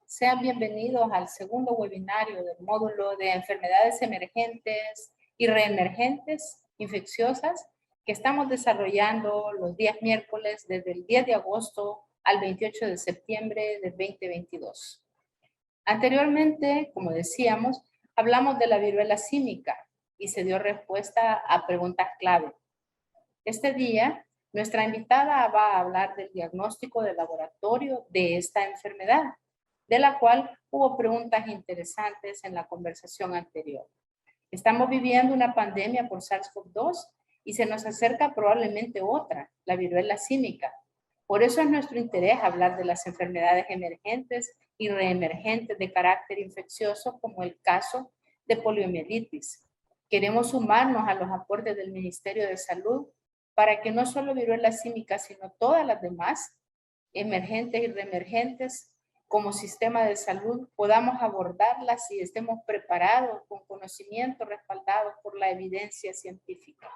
Sean bienvenidos al segundo webinario del módulo de enfermedades emergentes y reemergentes infecciosas que estamos desarrollando los días miércoles desde el 10 de agosto al 28 de septiembre del 2022. Anteriormente, como decíamos, hablamos de la viruela símica y se dio respuesta a preguntas clave. Este día, nuestra invitada va a hablar del diagnóstico de laboratorio de esta enfermedad, de la cual hubo preguntas interesantes en la conversación anterior. Estamos viviendo una pandemia por SARS-CoV-2 y se nos acerca probablemente otra, la viruela símica. Por eso es nuestro interés hablar de las enfermedades emergentes y reemergentes de carácter infeccioso, como el caso de poliomielitis. Queremos sumarnos a los aportes del Ministerio de Salud para que no solo viruela símica, sino todas las demás, emergentes y reemergentes, como sistema de salud, podamos abordarlas y estemos preparados con conocimiento respaldados por la evidencia científica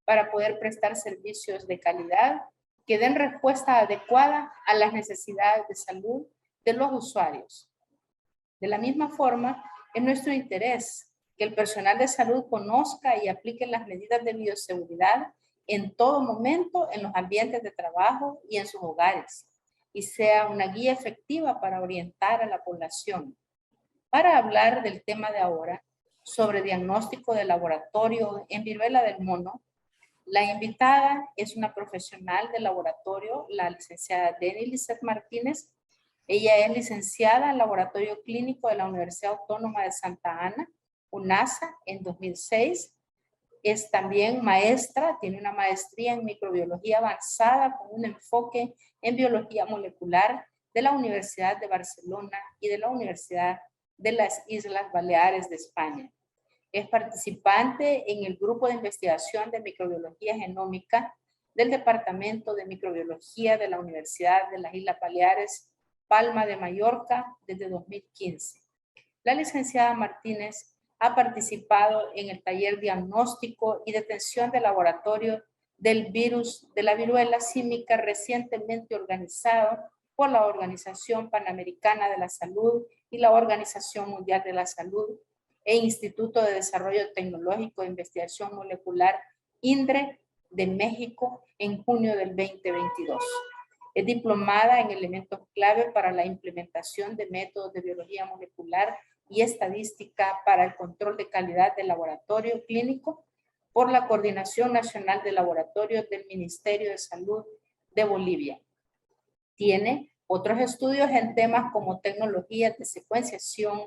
para poder prestar servicios de calidad que den respuesta adecuada a las necesidades de salud de los usuarios. De la misma forma, es nuestro interés que el personal de salud conozca y aplique las medidas de bioseguridad en todo momento en los ambientes de trabajo y en sus hogares, y sea una guía efectiva para orientar a la población. Para hablar del tema de ahora, sobre diagnóstico de laboratorio en viruela del mono, la invitada es una profesional de laboratorio, la licenciada Denny Lizeth Martínez. Ella es licenciada en Laboratorio Clínico de la Universidad Autónoma de Santa Ana, UNASA, en 2006. Es también maestra, tiene una maestría en microbiología avanzada con un enfoque en biología molecular de la Universidad de Barcelona y de la Universidad de las Islas Baleares de España. Es participante en el grupo de investigación de microbiología genómica del Departamento de Microbiología de la Universidad de las Islas Baleares, Palma de Mallorca, desde 2015. La licenciada Martínez ha participado en el taller diagnóstico y detención de laboratorio del virus de la viruela símica recientemente organizado por la Organización Panamericana de la Salud y la Organización Mundial de la Salud e Instituto de Desarrollo Tecnológico e Investigación Molecular, INDRE, de México, en junio del 2022. Es diplomada en elementos clave para la implementación de métodos de biología molecular y estadística para el control de calidad del laboratorio clínico por la Coordinación Nacional de Laboratorios del Ministerio de Salud de Bolivia. Tiene otros estudios en temas como tecnologías de secuenciación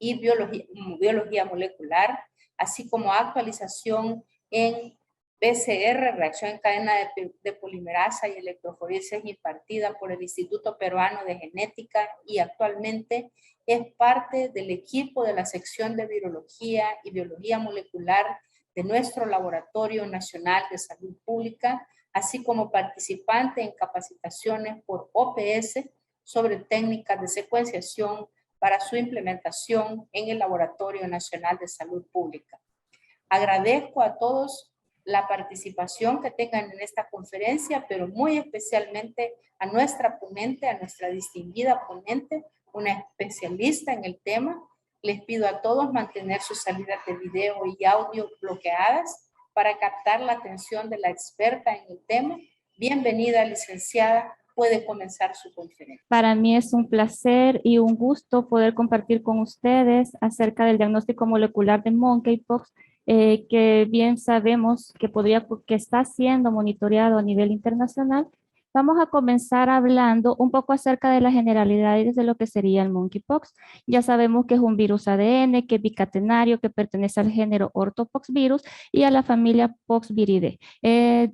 y biología molecular, así como actualización en PCR, reacción en cadena de polimerasa y electroforesis impartida por el Instituto Peruano de Genética, y actualmente es parte del equipo de la sección de virología y biología molecular de nuestro Laboratorio Nacional de Salud Pública, así como participante en capacitaciones por OPS sobre técnicas de secuenciación para su implementación en el Laboratorio Nacional de Salud Pública. Agradezco a todos la participación que tengan en esta conferencia, pero muy especialmente a nuestra ponente, a nuestra distinguida ponente, una especialista en el tema. Les pido a todos mantener sus salidas de video y audio bloqueadas para captar la atención de la experta en el tema. Bienvenida, licenciada. Puede comenzar su conferencia. Para mí es un placer y un gusto poder compartir con ustedes acerca del diagnóstico molecular de monkeypox, que bien sabemos que está siendo monitoreado a nivel internacional. Vamos a comenzar hablando un poco acerca de las generalidades de lo que sería el monkeypox. Ya sabemos que es un virus ADN, que es bicatenario, que pertenece al género Orthopoxvirus y a la familia Poxviridae.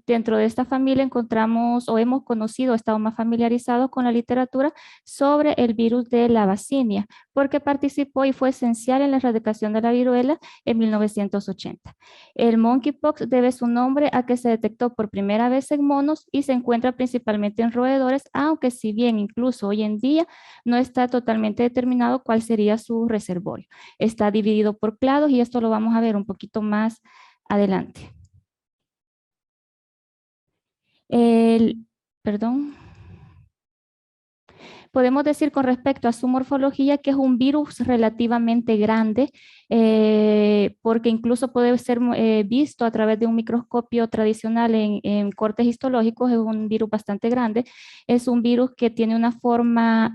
Dentro de esta familia encontramos o hemos conocido, estado más familiarizados con la literatura sobre el virus de la vaccinia. porque participó y fue esencial en la erradicación de la viruela en 1980. El monkeypox debe su nombre a que se detectó por primera vez en monos y se encuentra principalmente en roedores, aunque si bien incluso hoy en día no está totalmente determinado cuál sería su reservorio. Está dividido por clados y esto lo vamos a ver un poquito más adelante. Perdón. Podemos decir con respecto a su morfología que es un virus relativamente grande, porque incluso puede ser visto a través de un microscopio tradicional en cortes histológicos. Es un virus bastante grande. Es un virus que tiene una forma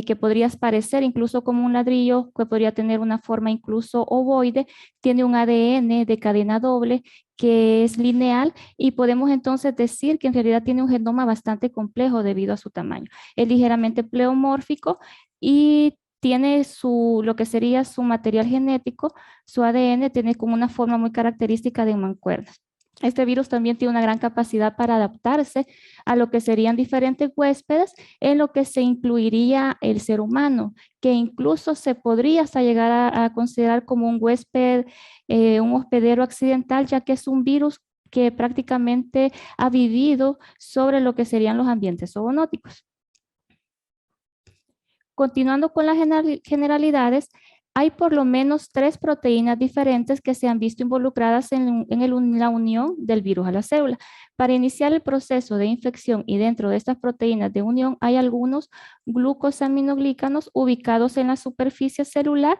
que podría parecer incluso como un ladrillo, que podría tener una forma incluso ovoide. Tiene un ADN de cadena doble que es lineal y podemos entonces decir que en realidad tiene un genoma bastante complejo debido a su tamaño. Es ligeramente pleomórfico y tiene lo que sería su material genético, su ADN, tiene como una forma muy característica de mancuernas. Este virus también tiene una gran capacidad para adaptarse a lo que serían diferentes huéspedes, en lo que se incluiría el ser humano, que incluso se podría hasta llegar a considerar como un huésped, un hospedero accidental, ya que es un virus que prácticamente ha vivido sobre lo que serían los ambientes zoonóticos. Continuando con las generalidades, hay por lo menos 3 proteínas diferentes que se han visto involucradas en la unión del virus a la célula. Para iniciar el proceso de infección y dentro de estas proteínas de unión hay algunos glucosaminoglicanos ubicados en la superficie celular,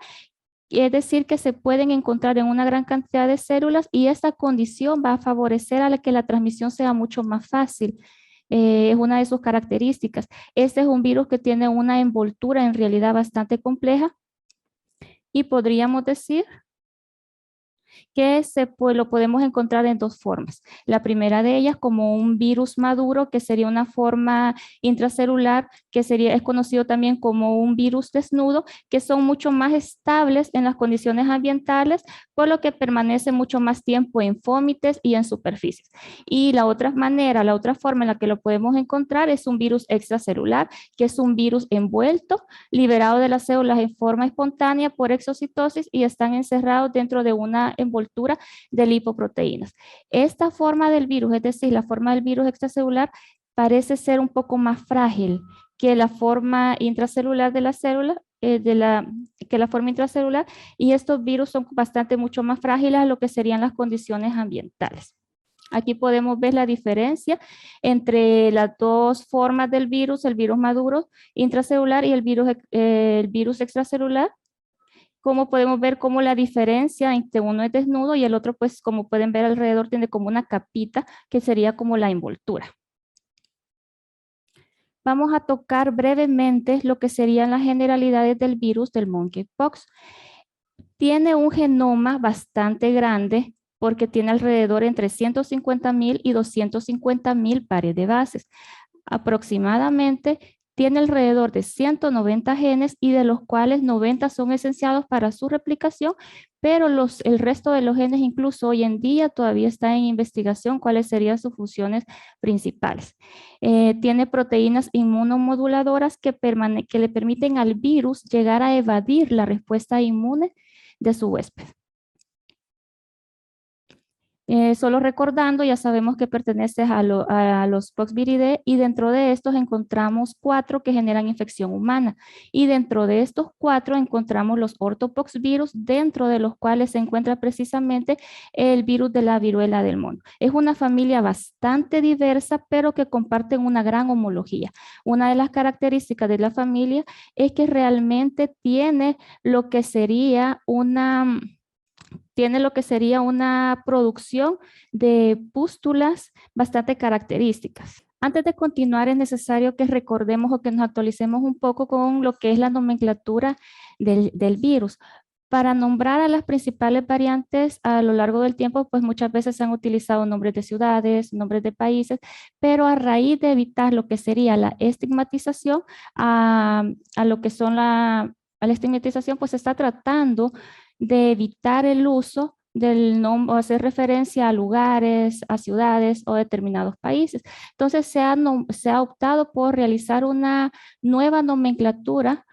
es decir, que se pueden encontrar en una gran cantidad de células y esta condición va a favorecer a que la transmisión sea mucho más fácil. Es una de sus características. Este es un virus que tiene una envoltura en realidad bastante compleja y podríamos decir que lo podemos encontrar en 2 formas. La primera de ellas como un virus maduro, que sería una forma intracelular, que es conocido también como un virus desnudo, que son mucho más estables en las condiciones ambientales, por lo que permanece mucho más tiempo en fómites y en superficies. Y la otra forma en la que lo podemos encontrar es un virus extracelular, que es un virus envuelto, liberado de las células en forma espontánea por exocitosis y están encerrados dentro de una envoltura de lipoproteínas. Esta forma del virus, es decir, la forma del virus extracelular, parece ser un poco más frágil que la forma intracelular de la célula, que la forma intracelular, y estos virus son mucho más frágiles a lo que serían las condiciones ambientales. Aquí podemos ver la diferencia entre las 2 formas del virus, el virus maduro intracelular y el virus extracelular. Como podemos ver cómo la diferencia entre uno es desnudo y el otro, pues como pueden ver alrededor, tiene como una capita que sería como la envoltura. Vamos a tocar brevemente lo que serían las generalidades del virus del monkeypox. Tiene un genoma bastante grande porque tiene alrededor entre 150,000 y 250,000 pares de bases. Aproximadamente tiene alrededor de 190 genes y de los cuales 90 son esenciales para su replicación, pero el resto de los genes incluso hoy en día todavía está en investigación cuáles serían sus funciones principales. Tiene proteínas inmunomoduladoras que le permiten al virus llegar a evadir la respuesta inmune de su huésped. Solo recordando, ya sabemos que pertenece a los Poxviridae y dentro de estos encontramos 4 que generan infección humana y dentro de estos 4 encontramos los ortopoxvirus, dentro de los cuales se encuentra precisamente el virus de la viruela del mono. Es una familia bastante diversa, pero que comparten una gran homología. Una de las características de la familia es que realmente tiene lo que sería una producción de pústulas bastante características. Antes de continuar, es necesario que recordemos o que nos actualicemos un poco con lo que es la nomenclatura del virus. Para nombrar a las principales variantes a lo largo del tiempo, pues muchas veces se han utilizado nombres de ciudades, nombres de países, pero a raíz de evitar lo que sería la estigmatización, a la estigmatización, pues se está tratando de evitar el uso del nombre o hacer referencia a lugares, a ciudades o determinados países. Entonces se ha optado por realizar una nueva nomenclatura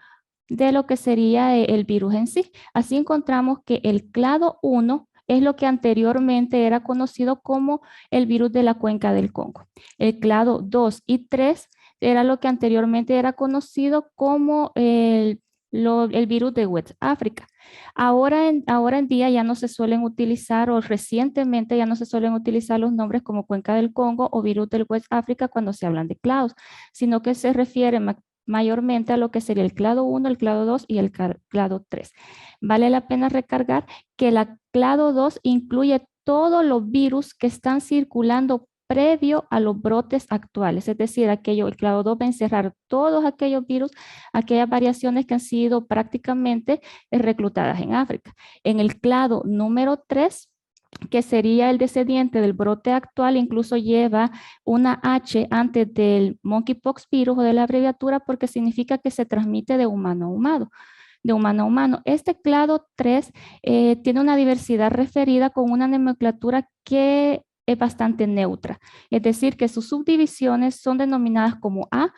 de lo que sería el virus en sí. Así encontramos que el clado 1 es lo que anteriormente era conocido como el virus de la cuenca del Congo. El clado 2 y 3 era lo que anteriormente era conocido como el virus de West África. Ahora en día ya no se suelen utilizar, o recientemente ya no se suelen utilizar los nombres como cuenca del Congo o virus del West África cuando se hablan de clados, sino que se refiere mayormente a lo que sería el clado 1, el clado 2 y el clado 3. Vale la pena recargar que el clado 2 incluye todos los virus que están circulando previo a los brotes actuales, es decir, el clado 2 va a encerrar todos aquellos virus, aquellas variaciones que han sido prácticamente reclutadas en África. En el clado número 3, que sería el descendiente del brote actual, incluso lleva una H antes del monkeypox virus o de la abreviatura porque significa que se transmite de humano a humano. De humano a humano. Este clado 3 tiene una diversidad referida con una nomenclatura que es bastante neutra, es decir, que sus subdivisiones son denominadas como A,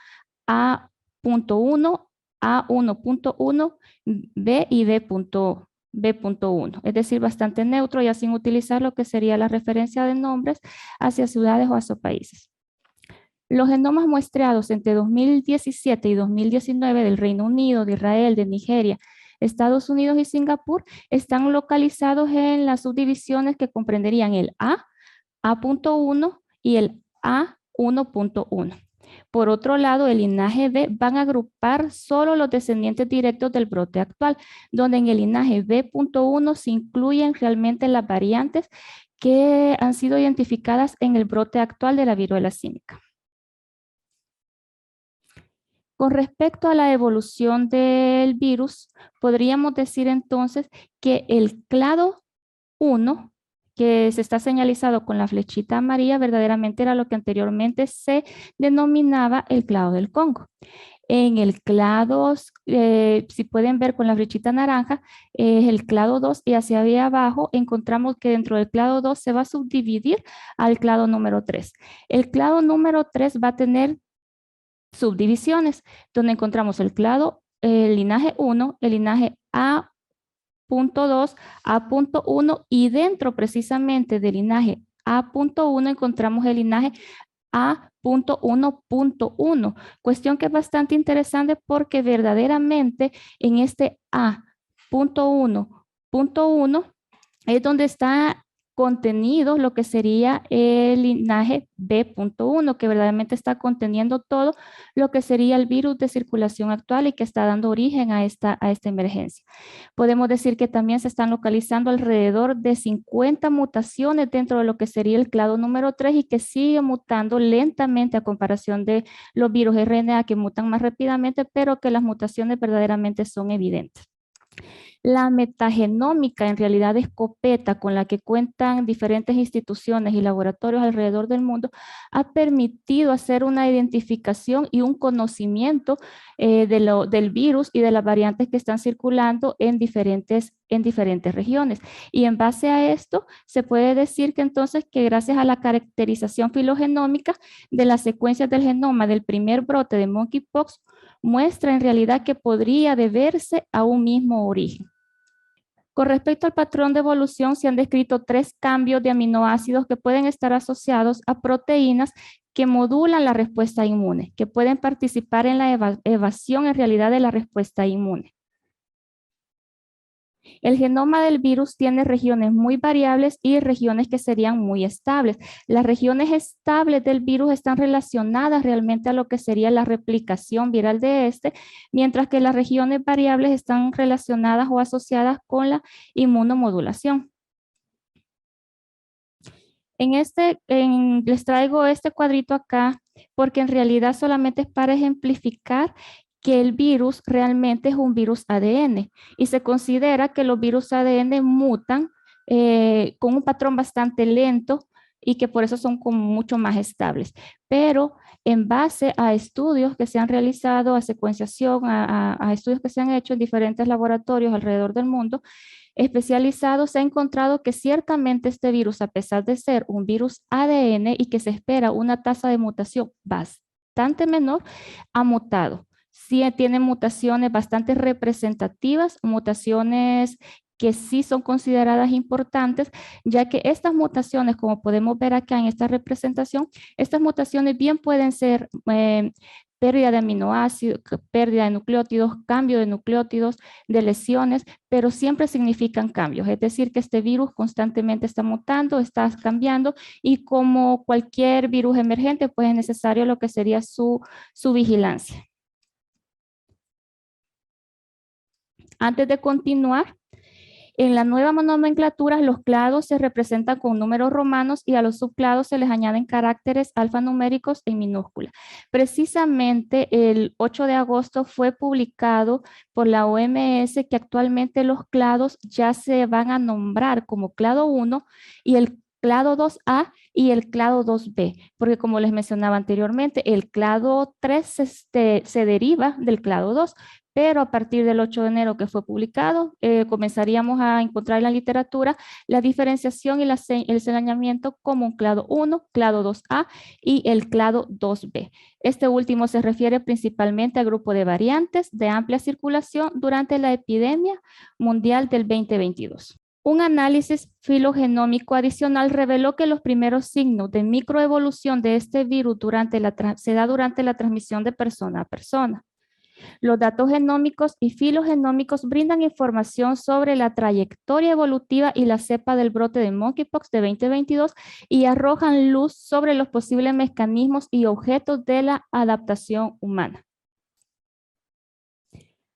A.1, A1.1, B y B.1, es decir, bastante neutro, ya sin utilizar lo que sería la referencia de nombres hacia ciudades o hacia países. Los genomas muestreados entre 2017 y 2019 del Reino Unido, de Israel, de Nigeria, Estados Unidos y Singapur están localizados en las subdivisiones que comprenderían el A, A.1 y el A1.1. Por otro lado, el linaje B van a agrupar solo los descendientes directos del brote actual, donde en el linaje B.1 se incluyen realmente las variantes que han sido identificadas en el brote actual de la viruela símica. Con respecto a la evolución del virus, podríamos decir entonces que el clado 1, que se está señalizado con la flechita amarilla, verdaderamente era lo que anteriormente se denominaba el clado del Congo. En el clado, si pueden ver con la flechita naranja, es el clado 2 y hacia ahí abajo encontramos que dentro del clado 2 se va a subdividir al clado número 3. El clado número 3 va a tener subdivisiones, donde encontramos el clado, el linaje 1, el linaje A.2, A.1 y dentro precisamente del linaje A.1 encontramos el linaje A.1.1, cuestión que es bastante interesante porque verdaderamente en este A.1.1 es donde está contenido lo que sería el linaje B.1, que verdaderamente está conteniendo todo lo que sería el virus de circulación actual y que está dando origen a esta emergencia. Podemos decir que también se están localizando alrededor de 50 mutaciones dentro de lo que sería el clado número 3 y que sigue mutando lentamente a comparación de los virus RNA que mutan más rápidamente, pero que las mutaciones verdaderamente son evidentes. La metagenómica, en realidad escopeta con la que cuentan diferentes instituciones y laboratorios alrededor del mundo, ha permitido hacer una identificación y un conocimiento del virus y de las variantes que están circulando en diferentes regiones. Y en base a esto, se puede decir que entonces que gracias a la caracterización filogenómica de las secuencias del genoma del primer brote de monkeypox, muestra en realidad que podría deberse a un mismo origen. Con respecto al patrón de evolución, se han descrito 3 cambios de aminoácidos que pueden estar asociados a proteínas que modulan la respuesta inmune, que pueden participar en la evasión en realidad de la respuesta inmune. El genoma del virus tiene regiones muy variables y regiones que serían muy estables. Las regiones estables del virus están relacionadas realmente a lo que sería la replicación viral de este, mientras que las regiones variables están relacionadas o asociadas con la inmunomodulación. Les traigo este cuadrito acá porque en realidad solamente es para ejemplificar que el virus realmente es un virus ADN y se considera que los virus ADN mutan con un patrón bastante lento y que por eso son como mucho más estables. Pero en base a estudios que se han realizado, a secuenciación, a estudios que se han hecho en diferentes laboratorios alrededor del mundo, especializados, se ha encontrado que ciertamente este virus, a pesar de ser un virus ADN y que se espera una tasa de mutación bastante menor, ha mutado. sí tienen mutaciones bastante representativas, mutaciones que sí son consideradas importantes, ya que estas mutaciones, como podemos ver acá en esta representación, estas mutaciones bien pueden ser pérdida de aminoácidos, pérdida de nucleótidos, cambio de nucleótidos, de lesiones, pero siempre significan cambios. Es decir, que este virus constantemente está mutando, está cambiando, y como cualquier virus emergente, pues es necesario lo que sería su vigilancia. Antes de continuar, en la nueva nomenclatura, los clados se representan con números romanos y a los subclados se les añaden caracteres alfanuméricos en minúscula. Precisamente el 8 de agosto fue publicado por la OMS que actualmente los clados ya se van a nombrar como clado 1 y el clado 2A y el clado 2B, porque como les mencionaba anteriormente, el clado 3 se deriva del clado 2, pero a partir del 8 de enero que fue publicado, comenzaríamos a encontrar en la literatura la diferenciación y el señalamiento como un clado 1, clado 2A y el clado 2B. Este último se refiere principalmente al grupo de variantes de amplia circulación durante la epidemia mundial del 2022. Un análisis filogenómico adicional reveló que los primeros signos de microevolución de este virus se da durante la transmisión de persona a persona. Los datos genómicos y filogenómicos brindan información sobre la trayectoria evolutiva y la cepa del brote de monkeypox de 2022 y arrojan luz sobre los posibles mecanismos y objetos de la adaptación humana.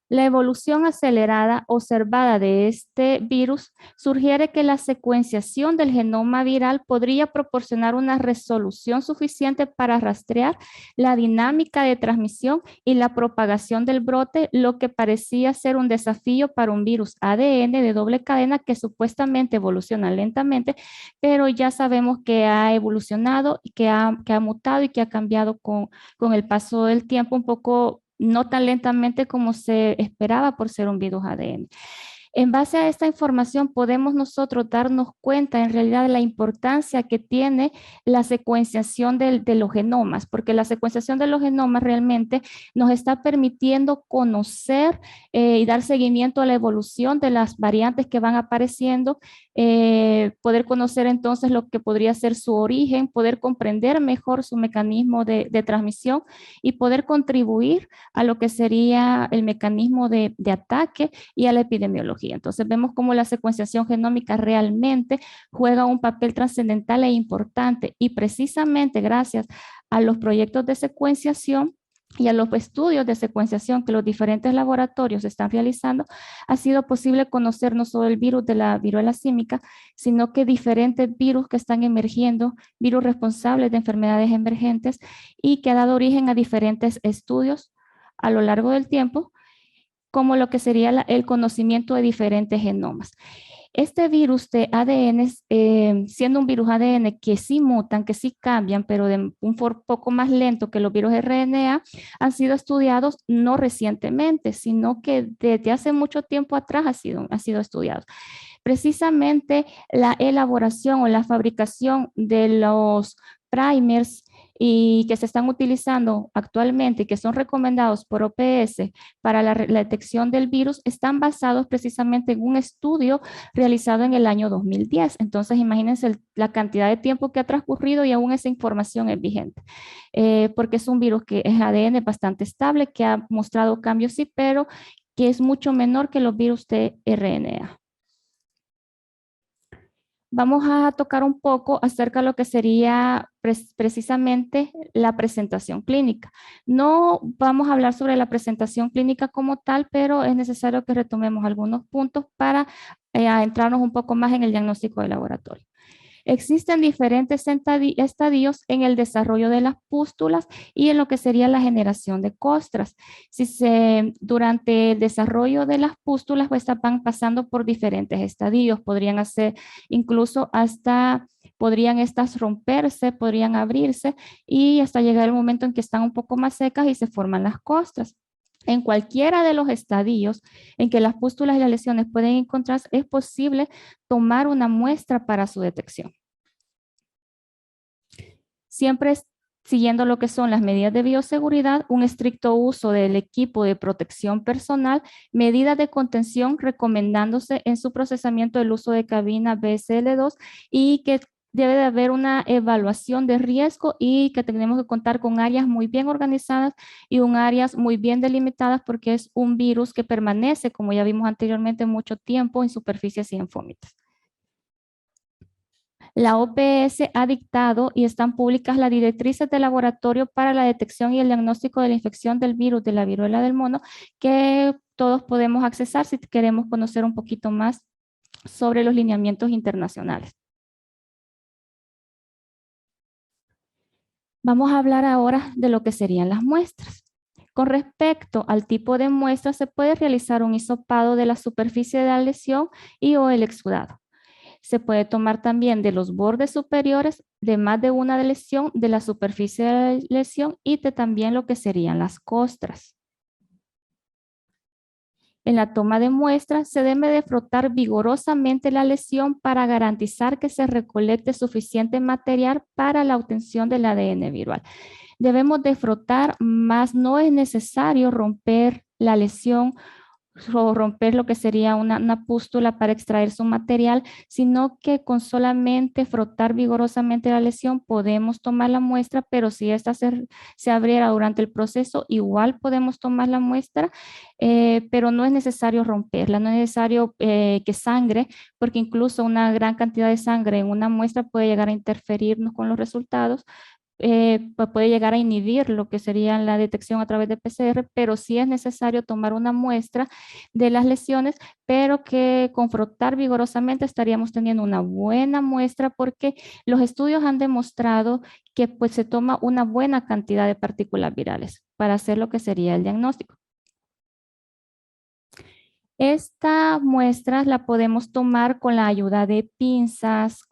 La evolución acelerada observada de este virus sugiere que la secuenciación del genoma viral podría proporcionar una resolución suficiente para rastrear la dinámica de transmisión y la propagación del brote, lo que parecía ser un desafío para un virus ADN de doble cadena que supuestamente evoluciona lentamente, pero ya sabemos que ha evolucionado y que ha mutado y que ha cambiado con el paso del tiempo, un poco no tan lentamente como se esperaba por ser un virus ADN. En base a esta información podemos nosotros darnos cuenta en realidad de la importancia que tiene la secuenciación de los genomas, porque la secuenciación de los genomas realmente nos está permitiendo conocer y dar seguimiento a la evolución de las variantes que van apareciendo, poder conocer entonces lo que podría ser su origen, poder comprender mejor su mecanismo de transmisión y poder contribuir a lo que sería el mecanismo de ataque y a la epidemiología. Entonces vemos cómo la secuenciación genómica realmente juega un papel trascendental e importante, y precisamente gracias a los proyectos de secuenciación y a los estudios de secuenciación que los diferentes laboratorios están realizando, ha sido posible conocer no solo el virus de la viruela símica, sino que diferentes virus que están emergiendo, virus responsables de enfermedades emergentes, y que ha dado origen a diferentes estudios a lo largo del tiempo, como lo que sería el conocimiento de diferentes genomas. Este virus de ADN, siendo un virus ADN que sí mutan, que sí cambian, pero de un poco más lento que los virus RNA, han sido estudiados no recientemente, sino que desde hace mucho tiempo atrás han sido estudiados. Precisamente la elaboración o la fabricación de los primers y que se están utilizando actualmente y que son recomendados por OPS para la detección del virus están basados precisamente en un estudio realizado en el año 2010. Entonces, imagínense la cantidad de tiempo que ha transcurrido y aún esa información es vigente, porque es un virus que es ADN bastante estable, que ha mostrado cambios sí, pero que es mucho menor que los virus de RNA. Vamos a tocar un poco acerca de lo que sería precisamente la presentación clínica. No vamos a hablar sobre la presentación clínica como tal, pero es necesario que retomemos algunos puntos para adentrarnos un poco más en el diagnóstico de laboratorio. Existen diferentes estadios en el desarrollo de las pústulas y en lo que sería la generación de costras. Durante el desarrollo de las pústulas, pues van pasando por diferentes estadios. Podrían hacer incluso podrían estas romperse, podrían abrirse y hasta llegar el momento en que están un poco más secas y se forman las costras. En cualquiera de los estadios en que las pústulas y las lesiones pueden encontrarse, es posible tomar una muestra para su detección. Siempre siguiendo lo que son las medidas de bioseguridad, un estricto uso del equipo de protección personal, medidas de contención recomendándose en su procesamiento el uso de cabina BSL2 y que debe de haber una evaluación de riesgo y que tenemos que contar con áreas muy bien organizadas y un áreas muy bien delimitadas porque es un virus que permanece, como ya vimos anteriormente, mucho tiempo en superficies y en fomites. La OPS ha dictado y están públicas las directrices de laboratorio para la detección y el diagnóstico de la infección del virus de la viruela del mono que todos podemos accesar si queremos conocer un poquito más sobre los lineamientos internacionales. Vamos a hablar ahora de lo que serían las muestras. Con respecto al tipo de muestra, se puede realizar un hisopado de la superficie de la lesión y o el exudado. Se puede tomar también de los bordes superiores de más de una lesión, de la superficie de la lesión y de también lo que serían las costras. En la toma de muestras se debe de frotar vigorosamente la lesión para garantizar que se recolecte suficiente material para la obtención del ADN viral. Debemos de frotar, más no es necesario romper la lesión o romper lo que sería una pústula para extraer su material, sino que con solamente frotar vigorosamente la lesión podemos tomar la muestra, pero si esta se abriera durante el proceso, igual podemos tomar la muestra, pero no es necesario romperla, no es necesario que sangre, porque incluso una gran cantidad de sangre en una muestra puede llegar a interferirnos con los resultados, puede llegar a inhibir lo que sería la detección a través de PCR, pero sí es necesario tomar una muestra de las lesiones, pero que con frotar vigorosamente estaríamos teniendo una buena muestra porque los estudios han demostrado que pues se toma una buena cantidad de partículas virales para hacer lo que sería el diagnóstico. Esta muestra la podemos tomar con la ayuda de pinzas,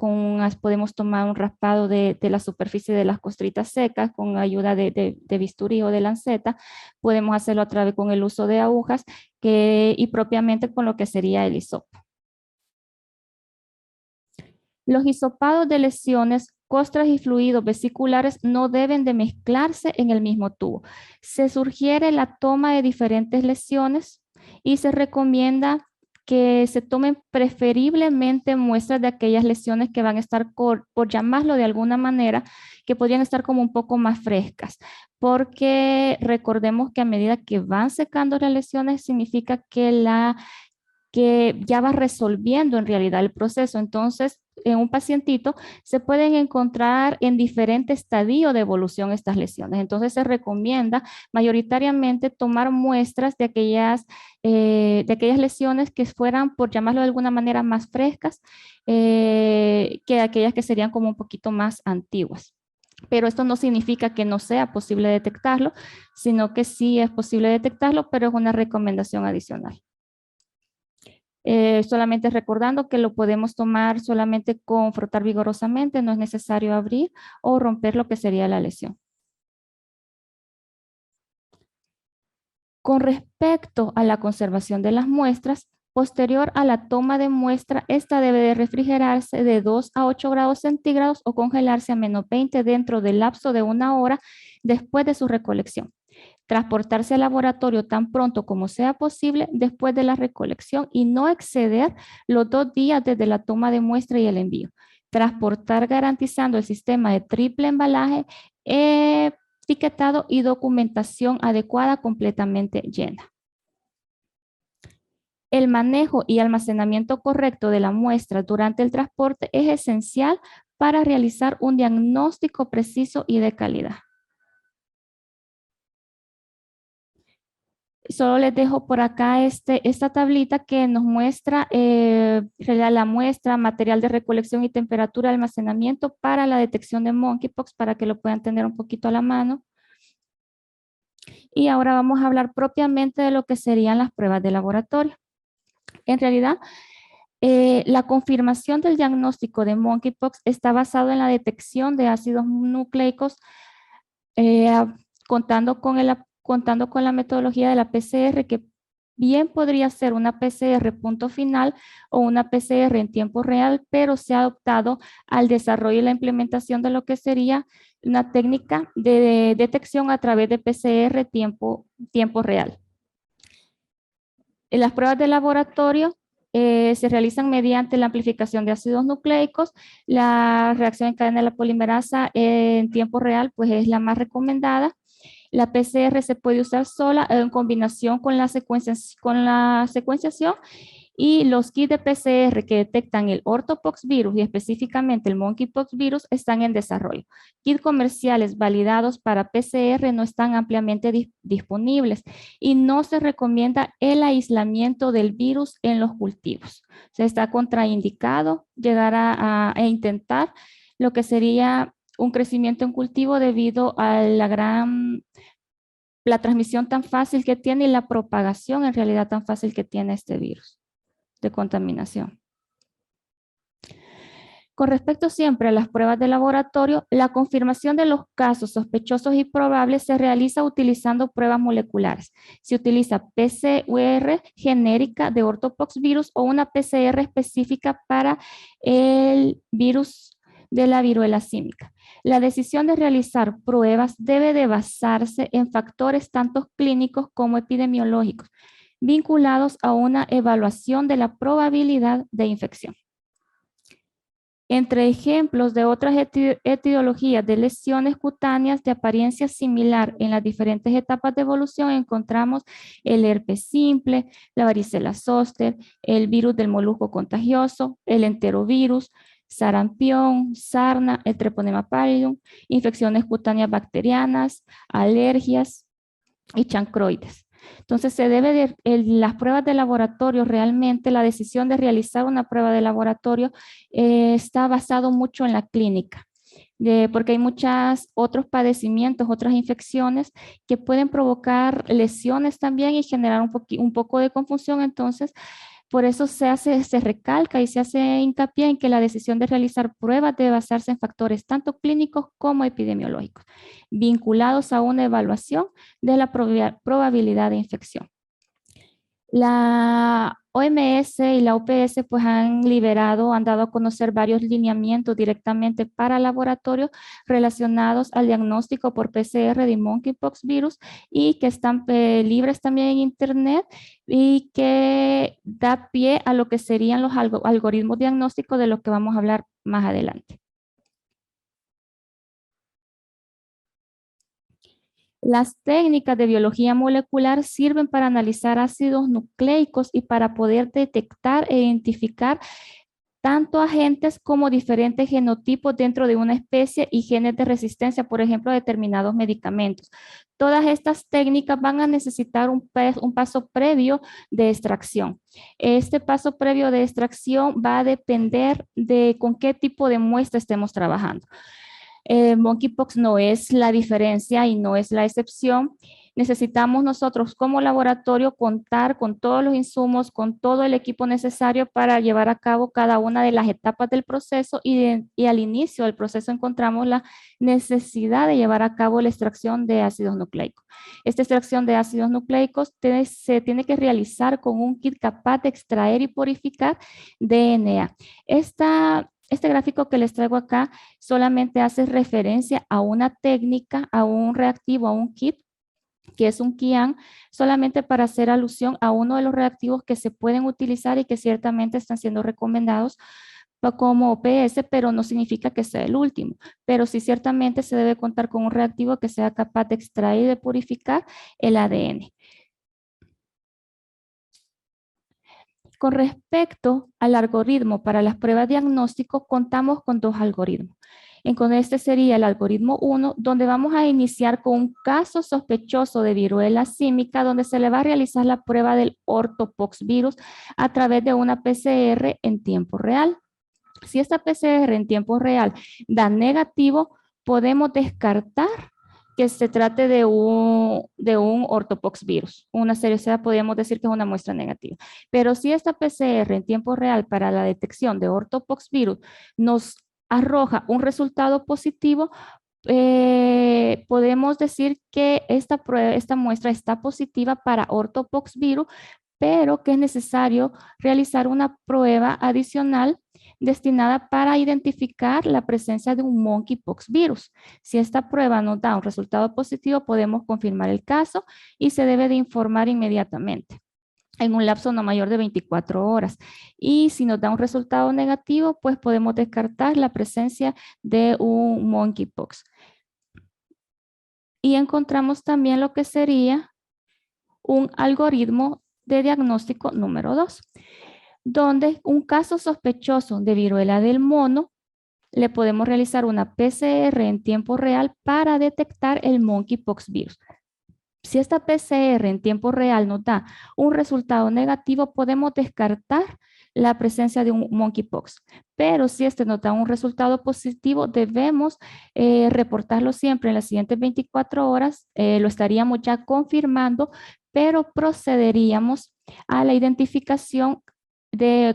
podemos tomar un raspado de la superficie de las costritas secas con ayuda de bisturí o de lanceta. Podemos hacerlo a través con el uso de agujas y propiamente con lo que sería el hisopo. Los hisopados de lesiones, costras y fluidos vesiculares no deben de mezclarse en el mismo tubo. Se sugiere la toma de diferentes lesiones y se recomienda que se tomen preferiblemente muestras de aquellas lesiones que van a estar, por llamarlo de alguna manera, que podrían estar como un poco más frescas, porque recordemos que a medida que van secando las lesiones significa que ya va resolviendo en realidad el proceso. Entonces, en un pacientito se pueden encontrar en diferentes estadios de evolución estas lesiones. Entonces, se recomienda mayoritariamente tomar muestras de aquellas lesiones que fueran, por llamarlo de alguna manera, más frescas que aquellas que serían como un poquito más antiguas. Pero esto no significa que no sea posible detectarlo, sino que sí es posible detectarlo, pero es una recomendación adicional. Solamente recordando que lo podemos tomar solamente con frotar vigorosamente, no es necesario abrir o romper lo que sería la lesión. Con respecto a la conservación de las muestras, posterior a la toma de muestra, esta debe de refrigerarse de 2 a 8 grados centígrados o congelarse a -20 dentro del lapso de 1 hora después de su recolección. Transportarse al laboratorio tan pronto como sea posible después de la recolección y no exceder los 2 días desde la toma de muestra y el envío. Transportar garantizando el sistema de triple embalaje, etiquetado y documentación adecuada completamente llena. El manejo y almacenamiento correcto de la muestra durante el transporte es esencial para realizar un diagnóstico preciso y de calidad. Solo les dejo por acá esta tablita que nos muestra la muestra, material de recolección y temperatura de almacenamiento para la detección de monkeypox, para que lo puedan tener un poquito a la mano. Y ahora vamos a hablar propiamente de lo que serían las pruebas de laboratorio. En realidad, la confirmación del diagnóstico de monkeypox está basado en la detección de ácidos nucleicos contando con la metodología de la PCR, que Bien podría ser una PCR punto final o una PCR en tiempo real, pero se ha optado al desarrollo y la implementación de lo que sería una técnica de detección a través de PCR tiempo real. En las pruebas de laboratorio se realizan mediante la amplificación de ácidos nucleicos. La reacción en cadena de la polimerasa en tiempo real pues es la más recomendada. La PCR se puede usar sola en combinación con la secuenciación y los kits de PCR que detectan el orthopox virus y específicamente el monkeypox virus están en desarrollo. Kits comerciales validados para PCR no están ampliamente disponibles y no se recomienda el aislamiento del virus en los cultivos. Se está contraindicado llegar a intentar lo que sería un crecimiento en cultivo debido a la transmisión tan fácil que tiene y la propagación en realidad tan fácil que tiene este virus de contaminación. Con respecto siempre a las pruebas de laboratorio, la confirmación de los casos sospechosos y probables se realiza utilizando pruebas moleculares. Se utiliza PCR genérica de orthopox virus o una PCR específica para el virus de la viruela símica. La decisión de realizar pruebas debe de basarse en factores tanto clínicos como epidemiológicos, vinculados a una evaluación de la probabilidad de infección. Entre ejemplos de otras etiologías de lesiones cutáneas de apariencia similar en las diferentes etapas de evolución encontramos el herpes simple, la varicela zóster, el virus del molusco contagioso, el enterovirus, sarampión, sarna, el treponema pallidum, infecciones cutáneas bacterianas, alergias y chancroides. Entonces, se debe de las pruebas de laboratorio, realmente la decisión de realizar una prueba de laboratorio está basado mucho en la clínica, porque hay muchos otros padecimientos, otras infecciones que pueden provocar lesiones también y generar un poco de confusión. Entonces, por eso se recalca y se hace hincapié en que la decisión de realizar pruebas debe basarse en factores tanto clínicos como epidemiológicos, vinculados a una evaluación de la probabilidad de infección. La OMS y la OPS pues han dado a conocer varios lineamientos directamente para laboratorios relacionados al diagnóstico por PCR de monkeypox virus y que están libres también en internet y que da pie a lo que serían los algoritmos diagnósticos de los que vamos a hablar más adelante. Las técnicas de biología molecular sirven para analizar ácidos nucleicos y para poder detectar e identificar tanto agentes como diferentes genotipos dentro de una especie y genes de resistencia, por ejemplo, a determinados medicamentos. Todas estas técnicas van a necesitar un paso previo de extracción. Este paso previo de extracción va a depender de con qué tipo de muestra estemos trabajando. Monkeypox no es la diferencia y no es la excepción. Necesitamos nosotros como laboratorio contar con todos los insumos, con todo el equipo necesario para llevar a cabo cada una de las etapas del proceso y al inicio del proceso encontramos la necesidad de llevar a cabo la extracción de ácidos nucleicos. Esta extracción de ácidos nucleicos se tiene que realizar con un kit capaz de extraer y purificar DNA. Este gráfico que les traigo acá solamente hace referencia a una técnica, a un reactivo, a un kit, que es un KIAN, solamente para hacer alusión a uno de los reactivos que se pueden utilizar y que ciertamente están siendo recomendados como OPS, pero no significa que sea el último. Pero sí ciertamente se debe contar con un reactivo que sea capaz de extraer y de purificar el ADN. Con respecto al algoritmo para las pruebas diagnósticos, contamos con dos algoritmos. Con este sería el algoritmo 1, donde vamos a iniciar con un caso sospechoso de viruela símica, donde se le va a realizar la prueba del orthopox virus a través de una PCR en tiempo real. Si esta PCR en tiempo real da negativo, podemos descartar que se trate de un orthopox virus. Una seriosidad podríamos decir que es una muestra negativa. Pero si esta PCR en tiempo real para la detección de orthopox virus nos arroja un resultado positivo, podemos decir que esta muestra está positiva para orthopox virus, pero que es necesario realizar una prueba adicional destinada para identificar la presencia de un monkeypox virus. Si esta prueba nos da un resultado positivo, podemos confirmar el caso y se debe de informar inmediatamente en un lapso no mayor de 24 horas. Y si nos da un resultado negativo, pues podemos descartar la presencia de un monkeypox. Y encontramos también lo que sería un algoritmo de diagnóstico número 2, donde un caso sospechoso de viruela del mono le podemos realizar una PCR en tiempo real para detectar el monkeypox virus. Si esta PCR en tiempo real nos da un resultado negativo, podemos descartar la presencia de un monkeypox. Pero si este nos da un resultado positivo, debemos reportarlo siempre en las siguientes 24 horas. Lo estaríamos ya confirmando, pero procederíamos a la identificación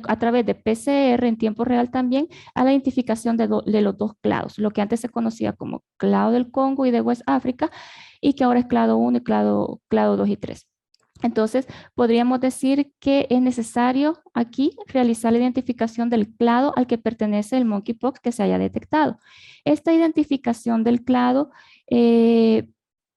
a través de PCR en tiempo real también, a la identificación de los dos clados, lo que antes se conocía como clado del Congo y de West África, y que ahora es clado 1 y clado 2 y 3. Entonces, podríamos decir que es necesario aquí realizar la identificación del clado al que pertenece el monkeypox que se haya detectado. Esta identificación del clado,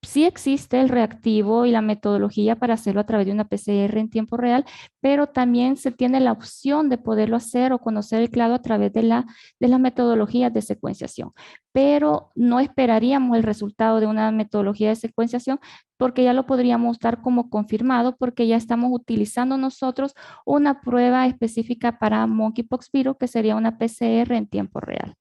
sí existe el reactivo y la metodología para hacerlo a través de una PCR en tiempo real, pero también se tiene la opción de poderlo hacer o conocer el clado a través de las metodologías de secuenciación. Pero no esperaríamos el resultado de una metodología de secuenciación porque ya lo podríamos dar como confirmado porque ya estamos utilizando nosotros una prueba específica para monkeypox virus que sería una PCR en tiempo real.